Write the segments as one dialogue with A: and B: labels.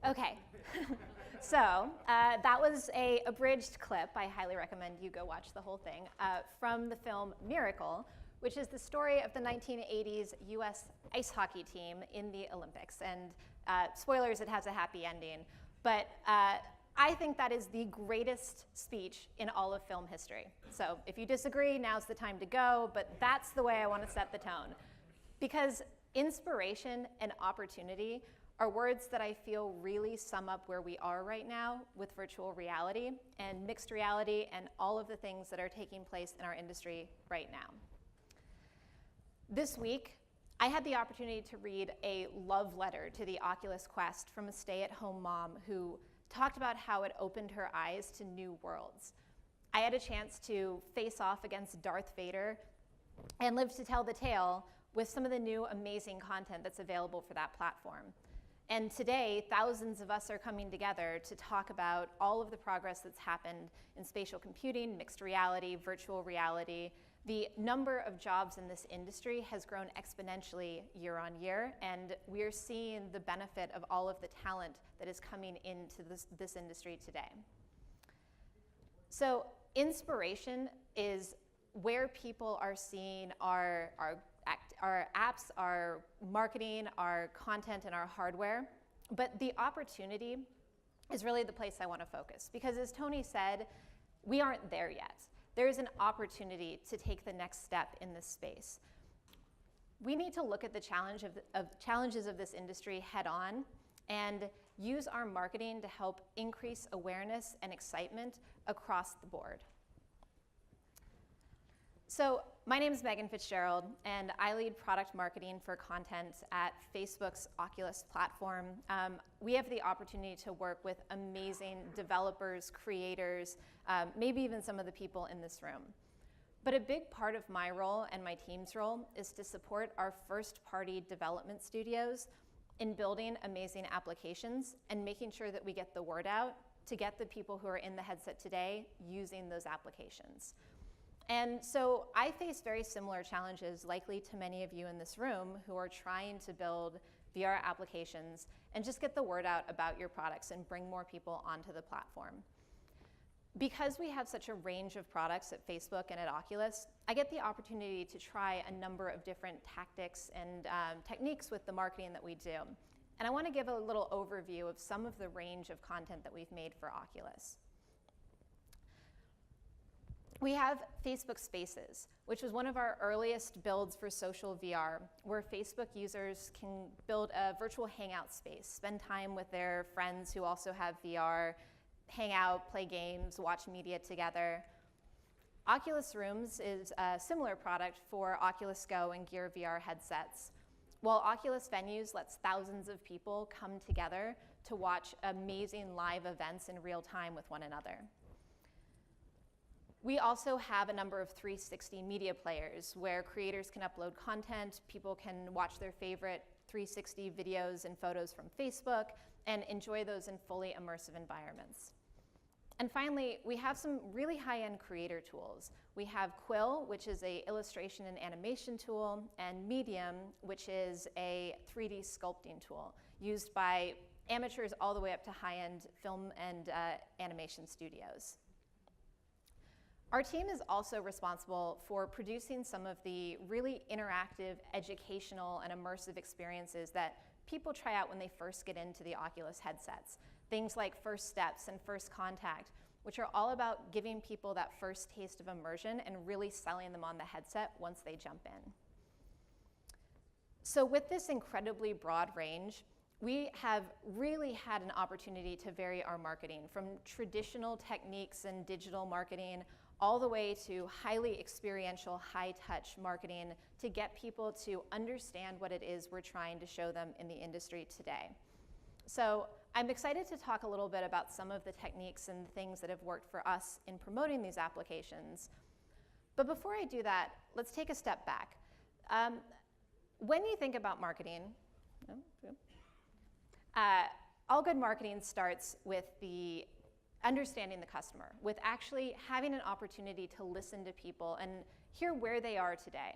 A: Okay, so that was a abridged clip. I highly recommend you go watch the whole thing from the film Miracle, which is the story of the 1980s U.S. ice hockey team in the Olympics. And spoilers, it has a happy ending. But I think that is the greatest speech in all of film history. So if you disagree, now's the time to go. But that's the way I want to set the tone. Because inspiration and opportunity are words that I feel really sum up where we are right now with virtual reality and mixed reality and all of the things that are taking place in our industry right now. This week, I had the opportunity to read a love letter to the Oculus Quest from a stay-at-home mom who talked about how it opened her eyes to new worlds. I had a chance to face off against Darth Vader and live to tell the tale with some of the new amazing content that's available for that platform. And today, thousands of us are coming together to talk about all of the progress that's happened in spatial computing, mixed reality, virtual reality. The number of jobs in this industry has grown exponentially year on year, and we're seeing the benefit of all of the talent that is coming into this industry today. So inspiration is where people are seeing our apps, our marketing, our content, and our hardware. But the opportunity is really the place I want to focus. Because as Tony said, we aren't there yet. There is an opportunity to take the next step in this space. We need to look at the challenges of this industry head on and use our marketing to help increase awareness and excitement across the board. So my name is Megan Fitzgerald, and I lead product marketing for content at Facebook's Oculus platform. We have the opportunity to work with amazing developers, creators, maybe even some of the people in this room. But a big part of my role and my team's role is to support our first-party development studios in building amazing applications and making sure that we get the word out to get the people who are in the headset today using those applications. And so I face very similar challenges, likely to many of you in this room, who are trying to build VR applications and just get the word out about your products and bring more people onto the platform. Because we have such a range of products at Facebook and at Oculus, I get the opportunity to try a number of different tactics and techniques with the marketing that we do. And I want to give a little overview of some of the range of content that we've made for Oculus. We have Facebook Spaces, which was one of our earliest builds for social VR, where Facebook users can build a virtual hangout space, spend time with their friends who also have VR, hang out, play games, watch media together. Oculus Rooms is a similar product for Oculus Go and Gear VR headsets, while Oculus Venues lets thousands of people come together to watch amazing live events in real time with one another. We also have a number of 360 media players where creators can upload content, people can watch their favorite 360 videos and photos from Facebook, and enjoy those in fully immersive environments. And finally, we have some really high-end creator tools. We have Quill, which is an illustration and animation tool, and Medium, which is a 3D sculpting tool used by amateurs all the way up to high-end film and animation studios. Our team is also responsible for producing some of the really interactive, educational, and immersive experiences that people try out when they first get into the Oculus headsets. Things like First Steps and First Contact, which are all about giving people that first taste of immersion and really selling them on the headset once they jump in. So with this incredibly broad range, we have really had an opportunity to vary our marketing from traditional techniques and digital marketing all the way to highly experiential, high-touch marketing to get people to understand what it is we're trying to show them in the industry today. So I'm excited to talk a little bit about some of the techniques and things that have worked for us in promoting these applications. But before I do that, let's take a step back. When you think about marketing, all good marketing starts with the understanding the customer, with actually having an opportunity to listen to people and hear where they are today.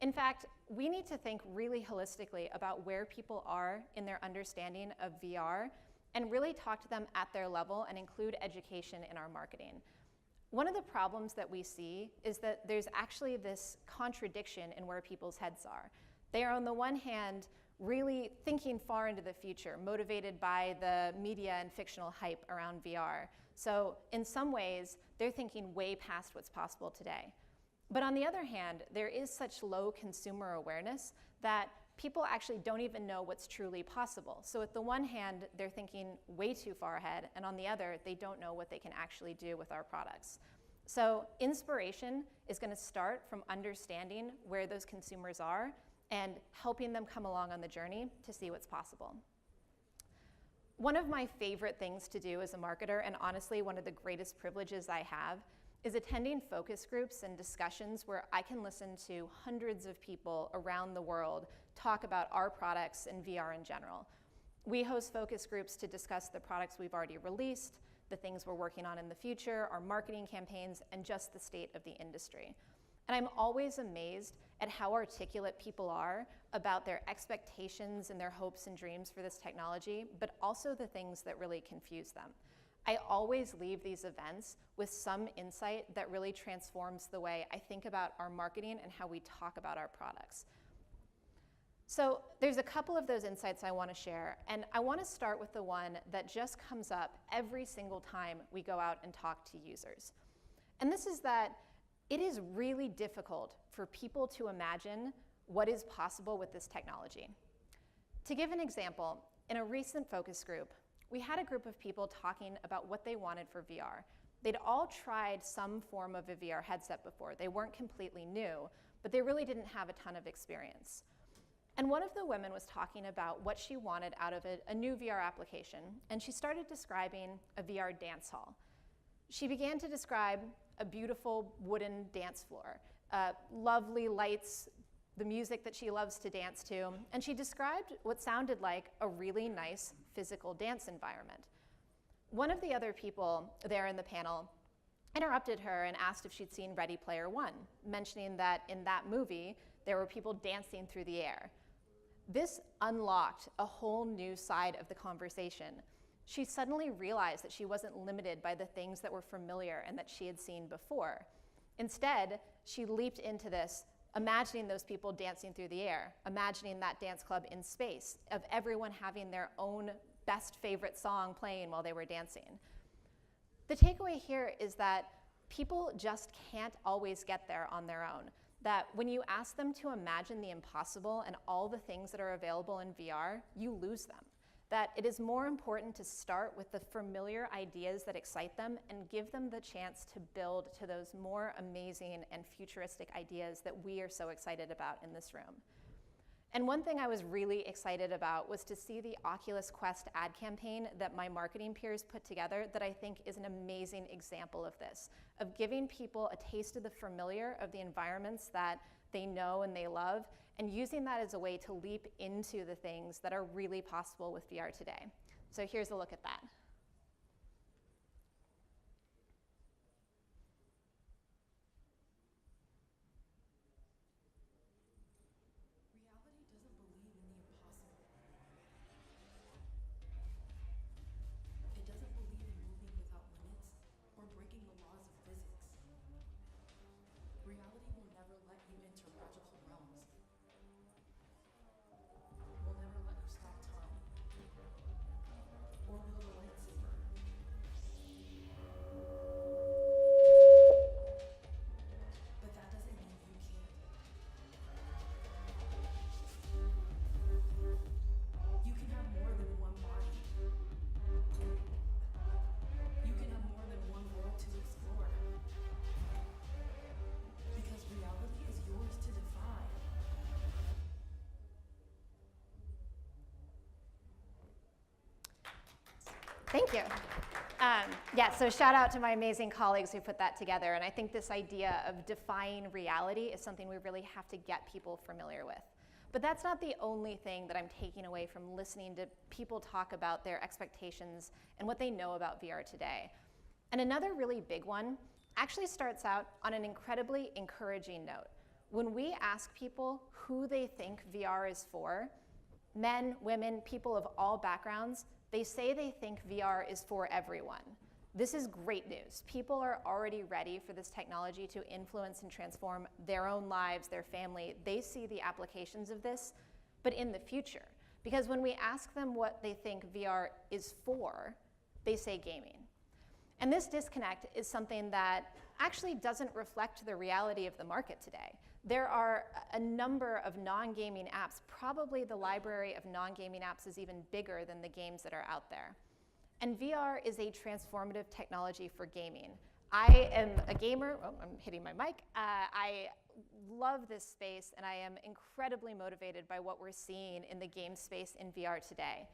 A: In fact, we need to think really holistically about where people are in their understanding of VR and really talk to them at their level and include education in our marketing. One of the problems that we see is that there's actually this contradiction in where people's heads are. They are, on the one hand, really thinking far into the future, motivated by the media and fictional hype around VR. So in some ways, they're thinking way past what's possible today. But on the other hand, there is such low consumer awareness that people actually don't even know what's truly possible. So at the one hand, they're thinking way too far ahead, and on the other, they don't know what they can actually do with our products. So inspiration is going to start from understanding where those consumers are and helping them come along on the journey to see what's possible. One of my favorite things to do as a marketer, and honestly one of the greatest privileges I have, is attending focus groups and discussions where I can listen to hundreds of people around the world talk about our products and VR in general. We host focus groups to discuss the products we've already released, the things we're working on in the future, our marketing campaigns, and just the state of the industry. And I'm always amazed at how articulate people are about their expectations and their hopes and dreams for this technology, but also the things that really confuse them. I always leave these events with some insight that really transforms the way I think about our marketing and how we talk about our products. So there's a couple of those insights I want to share, and I want to start with the one that just comes up every single time we go out and talk to users. And this is that it is really difficult for people to imagine what is possible with this technology. To give an example, in a recent focus group, we had a group of people talking about what they wanted for VR. They'd all tried some form of a VR headset before. They weren't completely new, but they really didn't have a ton of experience. And one of the women was talking about what she wanted out of a new VR application, and she started describing a VR dance hall. She began to describe a beautiful wooden dance floor, lovely lights, the music that she loves to dance to, and she described what sounded like a really nice physical dance environment. One of the other people there in the panel interrupted her and asked if she'd seen Ready Player One, mentioning that in that movie, there were people dancing through the air. This unlocked a whole new side of the conversation. She suddenly realized that she wasn't limited by the things that were familiar and that she had seen before. Instead, she leaped into this, imagining those people dancing through the air, imagining that dance club in space, of everyone having their own best favorite song playing while they were dancing. The takeaway here is that people just can't always get there on their own. That when you ask them to imagine the impossible and all the things that are available in VR, you lose them. That it is more important to start with the familiar ideas that excite them and give them the chance to build to those more amazing and futuristic ideas that we are so excited about in this room. And one thing I was really excited about was to see the Oculus Quest ad campaign that my marketing peers put together that I think is an amazing example of this, of giving people a taste of the familiar, of the environments that they know and they love, and using that as a way to leap into the things that are really possible with VR today. So here's a look at that. Thank you. Yeah, so shout out to my amazing colleagues who put that together. And I think this idea of defying reality is something we really have to get people familiar with. But that's not the only thing that I'm taking away from listening to people talk about their expectations and what they know about VR today. And another really big one actually starts out on an incredibly encouraging note. When we ask people who they think VR is for, men, women, people of all backgrounds, They say they think VR is for everyone. This is great news. People are already ready for this technology to influence and transform their own lives, their family. They see the applications of this, but in the future. Because when we ask them what they think VR is for, they say gaming. And this disconnect is something that actually doesn't reflect the reality of the market today. There are a number of non-gaming apps. Probably the library of non-gaming apps is even bigger than the games that are out there. And VR is a transformative technology for gaming. I am a gamer. Oh, I'm hitting my mic. I love this space, and I am incredibly motivated by what we're seeing in the game space in VR today.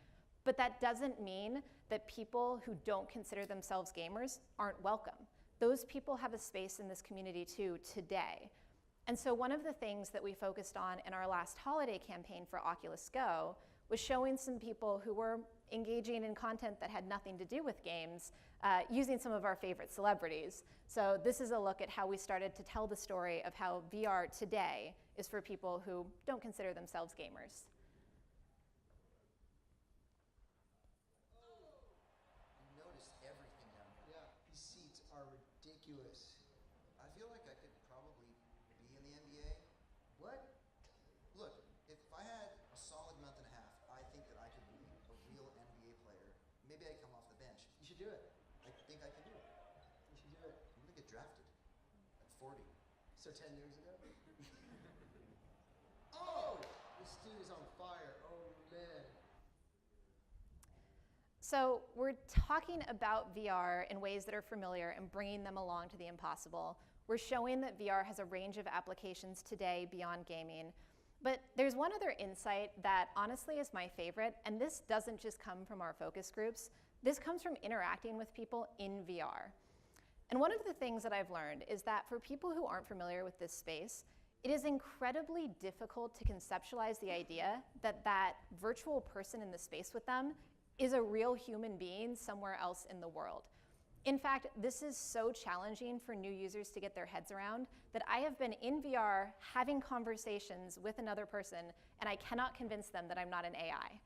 A: But that doesn't mean that people who don't consider themselves gamers aren't welcome. Those people have a space in this community too today. And so one of the things that we focused on in our last holiday campaign for Oculus Go was showing some people who were engaging in content that had nothing to do with games, using some of our favorite celebrities. So this is a look at how we started to tell the story of how VR today is for people who don't consider themselves gamers.
B: You notice everything down here.
C: Yeah, these seats are ridiculous.
B: I feel like I could probably be in the NBA.
C: What?
B: Look, if I had a solid month and a half, I think that I could be a real NBA player. Maybe I'd come off the bench.
C: You should do it.
B: I think I can do it.
C: You should do it.
B: I'm gonna get drafted at 40.
C: So 10 years ago? Oh! This dude is on fire. Oh, man.
A: So we're talking about VR in ways that are familiar and bringing them along to the impossible. We're showing that VR has a range of applications today beyond gaming. But there's one other insight that honestly is my favorite, and this doesn't just come from our focus groups. This comes from interacting with people in VR. And one of the things that I've learned is that for people who aren't familiar with this space, it is incredibly difficult to conceptualize the idea that that virtual person in the space with them is a real human being somewhere else in the world. In fact, this is so challenging for new users to get their heads around that I have been in VR having conversations with another person, and I cannot convince them that I'm not an AI.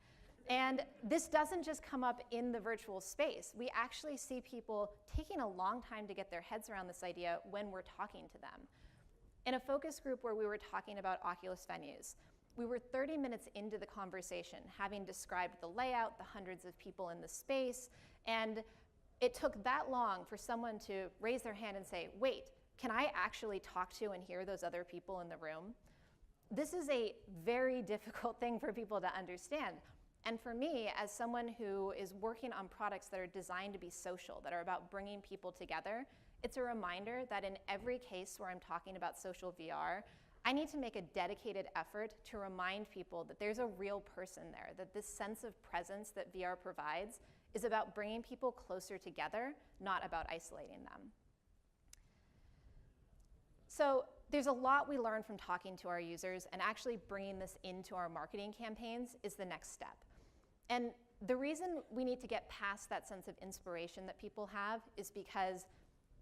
A: And this doesn't just come up in the virtual space. We actually see people taking a long time to get their heads around this idea when we're talking to them. In a focus group where we were talking about Oculus venues, we were 30 minutes into the conversation, having described the layout, the hundreds of people in the space, and it took that long for someone to raise their hand and say, wait, can I actually talk to and hear those other people in the room? This is a very difficult thing for people to understand. And for me, as someone who is working on products that are designed to be social, that are about bringing people together, it's a reminder that in every case where I'm talking about social VR, I need to make a dedicated effort to remind people that there's a real person there, that this sense of presence that VR provides is about bringing people closer together, not about isolating them. So there's a lot we learn from talking to our users, and actually bringing this into our marketing campaigns is the next step. And the reason we need to get past that sense of inspiration that people have is because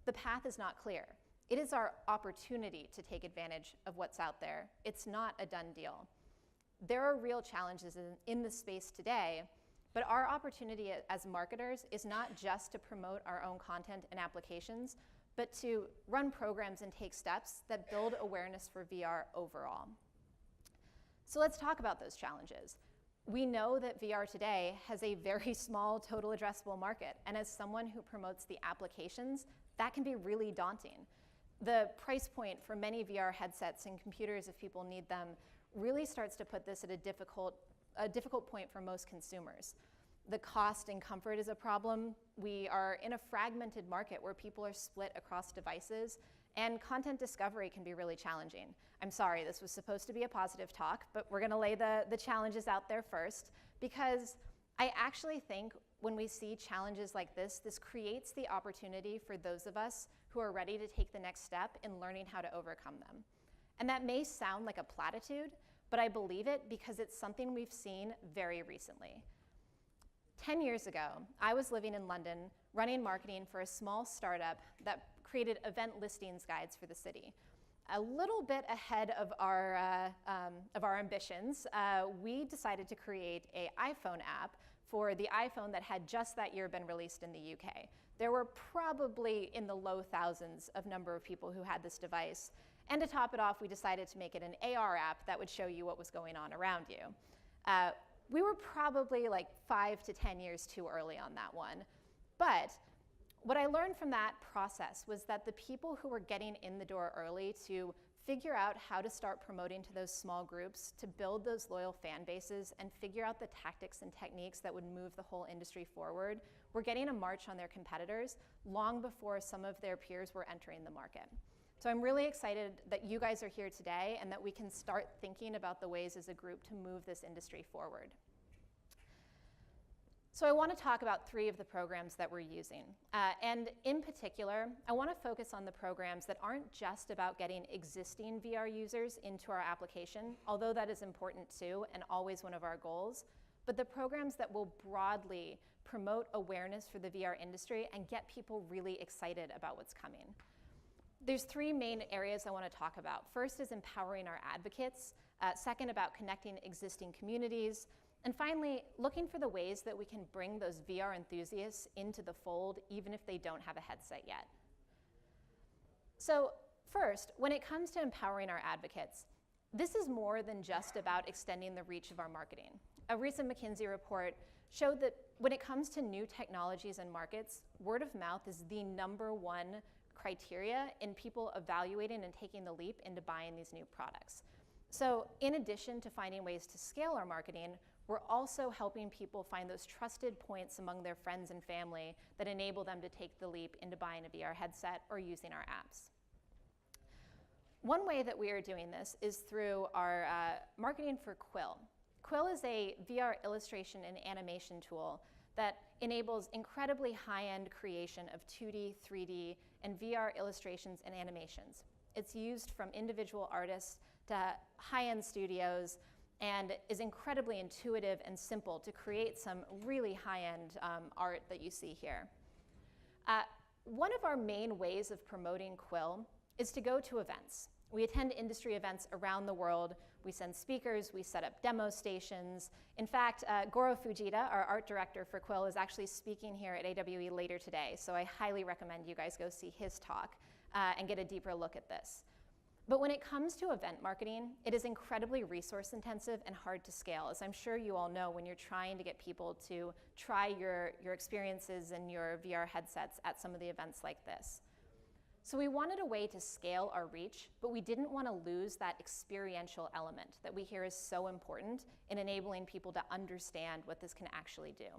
A: the path is not clear. It is our opportunity to take advantage of what's out there. It's not a done deal. There are real challenges in the space today, but our opportunity as marketers is not just to promote our own content and applications, but to run programs and take steps that build awareness for VR overall. So let's talk about those challenges. We know that VR today has a very small total addressable market, and as someone who promotes the applications, that can be really daunting. The price point for many VR headsets and computers, if people need them, really starts to put this at a difficult point for most consumers. The cost and comfort is a problem. We are in a fragmented market where people are split across devices, and content discovery can be really challenging. I'm sorry, this was supposed to be a positive talk, but we're gonna lay the challenges out there first, because I actually think when we see challenges like this creates the opportunity for those of us who are ready to take the next step in learning how to overcome them. And that may sound like a platitude, but I believe it because it's something we've seen very recently. 10 years ago, I was living in London, running marketing for a small startup that created event listings guides for the city. A little bit ahead of our ambitions, we decided to create an iPhone app for the iPhone that had just that year been released in the UK. There were probably in the low thousands of number of people who had this device. And to top it off, we decided to make it an AR app that would show you what was going on around you. We were probably like 5 to 10 years too early on that one. But what I learned from that process was that the people who were getting in the door early to figure out how to start promoting to those small groups, to build those loyal fan bases, and figure out the tactics and techniques that would move the whole industry forward, were getting a march on their competitors long before some of their peers were entering the market. So I'm really excited that you guys are here today and that we can start thinking about the ways as a group to move this industry forward. So I want to talk about 3 of the programs that we're using. And in particular, I want to focus on the programs that aren't just about getting existing VR users into our application, although that is important too and always one of our goals, but the programs that will broadly promote awareness for the VR industry and get people really excited about what's coming. There's 3 main areas I want to talk about. First is empowering our advocates. Second, about connecting existing communities. And finally, looking for the ways that we can bring those VR enthusiasts into the fold, even if they don't have a headset yet. So first, when it comes to empowering our advocates, this is more than just about extending the reach of our marketing. A recent McKinsey report showed that when it comes to new technologies and markets, word of mouth is the #1 criteria in people evaluating and taking the leap into buying these new products. So in addition to finding ways to scale our marketing, we're also helping people find those trusted points among their friends and family that enable them to take the leap into buying a VR headset or using our apps. One way that we are doing this is through our marketing for Quill. Quill is a VR illustration and animation tool that enables incredibly high-end creation of 2D, 3D, and VR illustrations and animations. It's used from individual artists to high-end studios and is incredibly intuitive and simple to create some really high-end art that you see here. One of our main ways of promoting Quill is to go to events. We attend industry events around the world. We send speakers, we set up demo stations. In fact, Goro Fujita, our art director for Quill, is actually speaking here at AWE later today, so I highly recommend you guys go see his talk and get a deeper look at this. But when it comes to event marketing, it is incredibly resource intensive and hard to scale, as I'm sure you all know when you're trying to get people to try your experiences and your VR headsets at some of the events like this. So we wanted a way to scale our reach, but we didn't want to lose that experiential element that we hear is so important in enabling people to understand what this can actually do.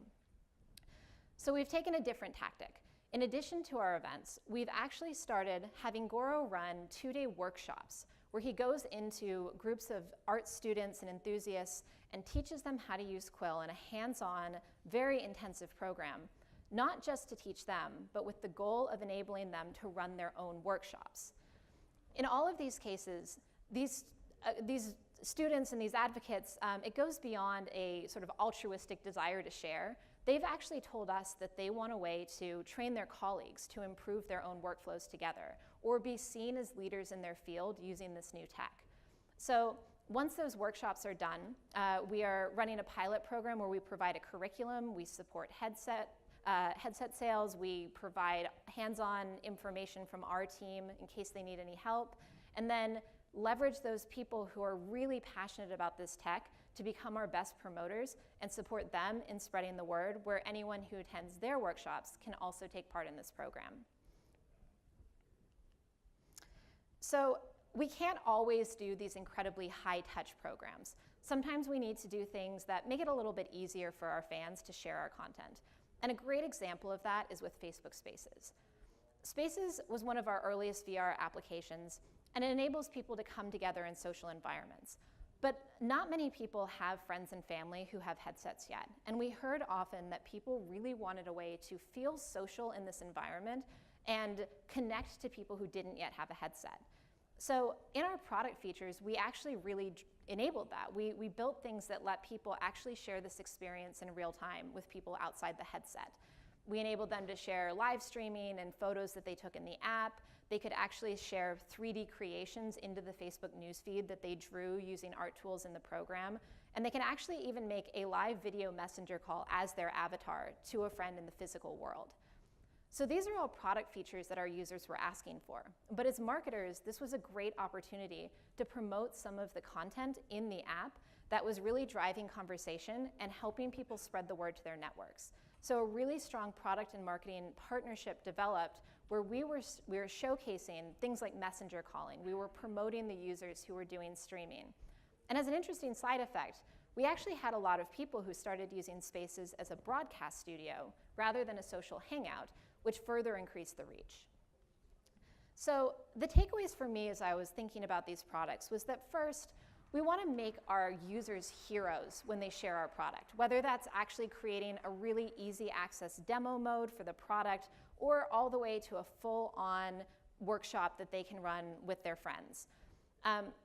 A: So we've taken a different tactic. In addition to our events, we've actually started having Goro run 2-day workshops where he goes into groups of art students and enthusiasts and teaches them how to use Quill in a hands-on, very intensive program, not just to teach them, but with the goal of enabling them to run their own workshops. In all of these cases, these students and these advocates, it goes beyond a sort of altruistic desire to share. They've actually told us that they want a way to train their colleagues to improve their own workflows together or be seen as leaders in their field using this new tech. So once those workshops are done, we are running a pilot program where we provide a curriculum, we support headset sales, we provide hands-on information from our team in case they need any help, and then leverage those people who are really passionate about this tech to become our best promoters and support them in spreading the word, where anyone who attends their workshops can also take part in this program. So we can't always do these incredibly high-touch programs. Sometimes we need to do things that make it a little bit easier for our fans to share our content. And a great example of that is with Facebook Spaces. Spaces was one of our earliest VR applications, and it enables people to come together in social environments. But not many people have friends and family who have headsets yet. And we heard often that people really wanted a way to feel social in this environment and connect to people who didn't yet have a headset. So in our product features, we actually really enabled that. We built things that let people actually share this experience in real time with people outside the headset. We enabled them to share live streaming and photos that they took in the app. They could actually share 3D creations into the Facebook newsfeed that they drew using art tools in the program. And they can actually even make a live video messenger call as their avatar to a friend in the physical world. So these are all product features that our users were asking for. But as marketers, this was a great opportunity to promote some of the content in the app that was really driving conversation and helping people spread the word to their networks. So a really strong product and marketing partnership developed where we were showcasing things like messenger calling. We were promoting the users who were doing streaming. And as an interesting side effect, we actually had a lot of people who started using Spaces as a broadcast studio rather than a social hangout, which further increased the reach. So the takeaways for me as I was thinking about these products was that first, we want to make our users heroes when they share our product, whether that's actually creating a really easy access demo mode for the product or all the way to a full-on workshop that they can run with their friends.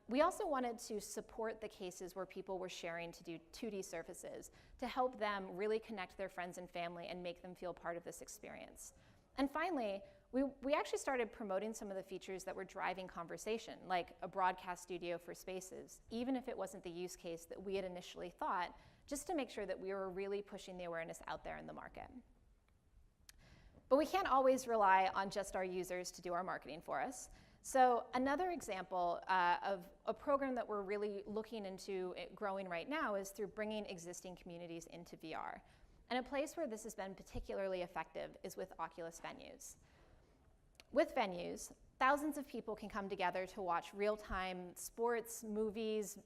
A: We also wanted to support the cases where people were sharing to do 2D surfaces to help them really connect their friends and family and make them feel part of this experience. And finally, we actually started promoting some of the features that were driving conversation, like a broadcast studio for Spaces, even if it wasn't the use case that we had initially thought, just to make sure that we were really pushing the awareness out there in the market. But we can't always rely on just our users to do our marketing for us. So another example of a program that we're really looking into growing right now is through bringing existing communities into VR. And a place where this has been particularly effective is with Oculus Venues. With Venues, thousands of people can come together to watch real-time sports, movies,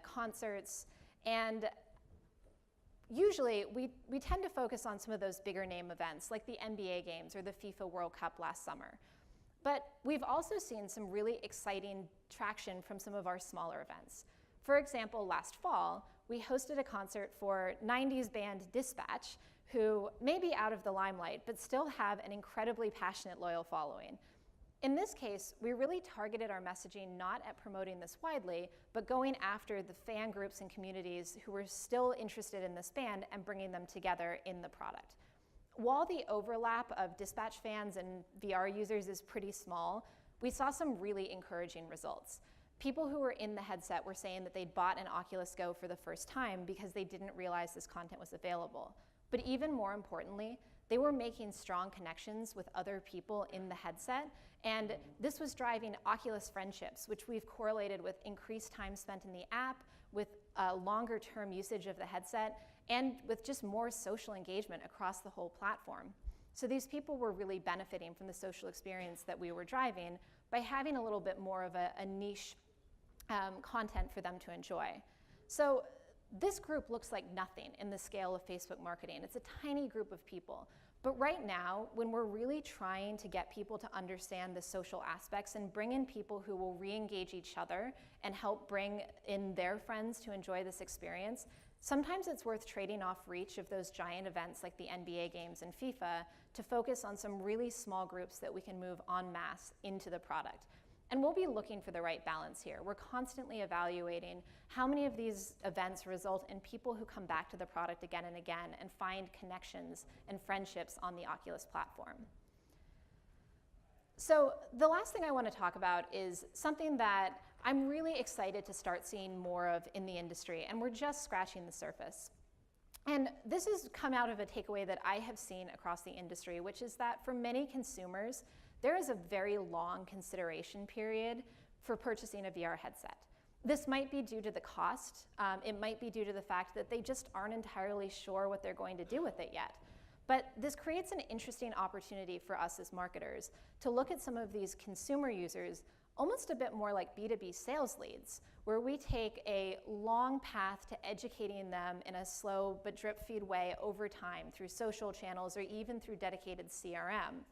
A: concerts, and usually we tend to focus on some of those bigger name events like the NBA games or the FIFA World Cup last summer. But we've also seen some really exciting traction from some of our smaller events. For example, last fall, we hosted a concert for 90s band Dispatch, who may be out of the limelight, but still have an incredibly passionate, loyal following. In this case, we really targeted our messaging not at promoting this widely, but going after the fan groups and communities who were still interested in this band and bringing them together in the product. While the overlap of Dispatch fans and VR users is pretty small, we saw some really encouraging results. People who were in the headset were saying that they'd bought an Oculus Go for the first time because they didn't realize this content was available. But even more importantly, they were making strong connections with other people in the headset, and this was driving Oculus friendships, which we've correlated with increased time spent in the app, with longer term usage of the headset, and with just more social engagement across the whole platform. So these people were really benefiting from the social experience that we were driving by having a little bit more of a niche content for them to enjoy. So this group looks like nothing in the scale of Facebook marketing. It's a tiny group of people. But right now, when we're really trying to get people to understand the social aspects and bring in people who will re-engage each other and help bring in their friends to enjoy this experience, sometimes it's worth trading off reach of those giant events like the NBA games and FIFA to focus on some really small groups that we can move en masse into the product. And we'll be looking for the right balance here. We're constantly evaluating how many of these events result in people who come back to the product again and again and find connections and friendships on the Oculus platform. So the last thing I want to talk about is something that I'm really excited to start seeing more of in the industry, and we're just scratching the surface. And this has come out of a takeaway that I have seen across the industry, which is that for many consumers, there is a very long consideration period for purchasing a VR headset. This might be due to the cost. It might be due to the fact that they just aren't entirely sure what they're going to do with it yet. But this creates an interesting opportunity for us as marketers to look at some of these consumer users almost a bit more like B2B sales leads, where we take a long path to educating them in a slow but drip feed way over time through social channels or even through dedicated CRM.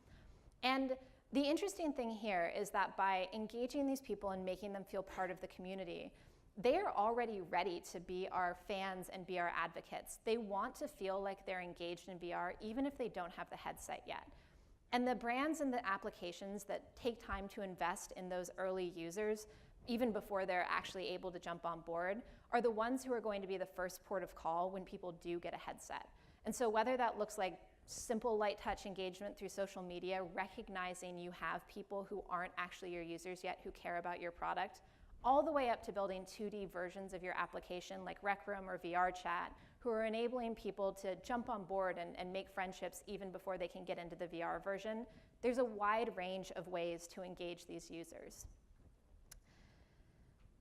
A: And the interesting thing here is that by engaging these people and making them feel part of the community, they are already ready to be our fans and be our advocates. They want to feel like they're engaged in VR even if they don't have the headset yet. And the brands and the applications that take time to invest in those early users, even before they're actually able to jump on board, are the ones who are going to be the first port of call when people do get a headset. And so whether that looks like simple light touch engagement through social media, recognizing you have people who aren't actually your users yet who care about your product, all the way up to building 2D versions of your application like Rec Room or VR Chat, who are enabling people to jump on board and make friendships even before they can get into the VR version. There's a wide range of ways to engage these users.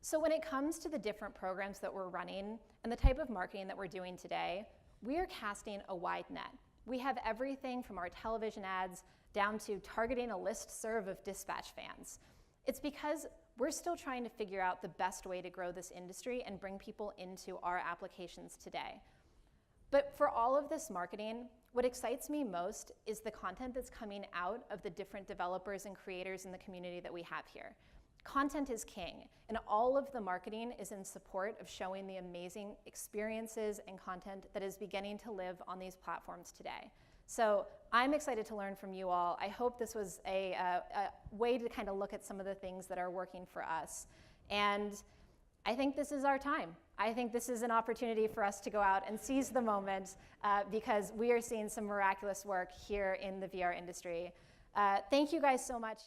A: So when it comes to the different programs that we're running and the type of marketing that we're doing today, we are casting a wide net. We have everything from our television ads down to targeting a listserv of Dispatch fans. It's because we're still trying to figure out the best way to grow this industry and bring people into our applications today. But for all of this marketing, what excites me most is the content that's coming out of the different developers and creators in the community that we have here. Content is king, and all of the marketing is in support of showing the amazing experiences and content that is beginning to live on these platforms today. So I'm excited to learn from you all. I hope this was a way to kind of look at some of the things that are working for us. And I think this is our time. I think this is an opportunity for us to go out and seize the moment because we are seeing some miraculous work here in the VR industry. Thank you guys so much.